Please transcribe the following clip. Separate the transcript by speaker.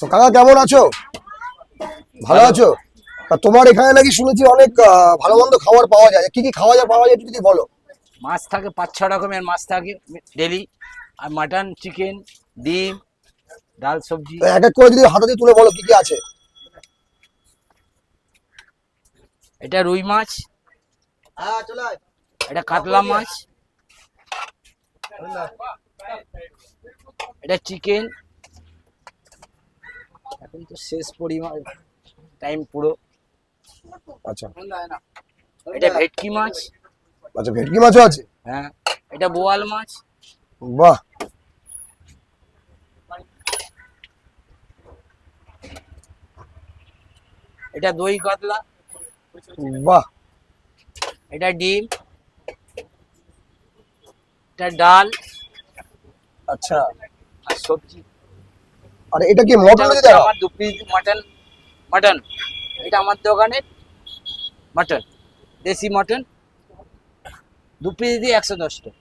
Speaker 1: তো কাকা কেমন আছো? ভালো আছো? তা তোমার এখানে নাকি শুনেছি অনেক ভালো মন্দ খাবার পাওয়া যায়, কি কি খাওয়া যায় পাওয়া যায় একটু যদি বলো।
Speaker 2: মাছ থাকে 5-6 রকমের মাছ থাকে ডেলি, আর মাটন, চিকেন, ডিম, ডাল, সবজি।
Speaker 1: তো এক এক করে যদি হাতে দিয়ে তুলে বলো কি কি আছে।
Speaker 2: এটা রুই মাছ, এটা কাতলা মাছ, এটা চিকেন। এখন তো শেষ পরিমাণ টাইম পুরো।
Speaker 1: আচ্ছা
Speaker 2: এটা ভেটকি মাছ।
Speaker 1: আচ্ছা, ভেটকি মাছও আছে?
Speaker 2: হ্যাঁ, এটা বোয়াল মাছ।
Speaker 1: বাহ।
Speaker 2: এটা দই কাতলা।
Speaker 1: বাহ।
Speaker 2: এটা ডিম, এটা ডাল
Speaker 1: আচ্ছা,
Speaker 2: আর সবজি।
Speaker 1: আর এটা কি
Speaker 2: এটা
Speaker 1: মটন
Speaker 2: হচ্ছে
Speaker 1: দেওয়া?
Speaker 2: আমার 2 পিস মাটন। মাটন, এটা আমার দোকানের মাটন, দেশি মাটন। 2 পিস দিয়ে 110 টাকা।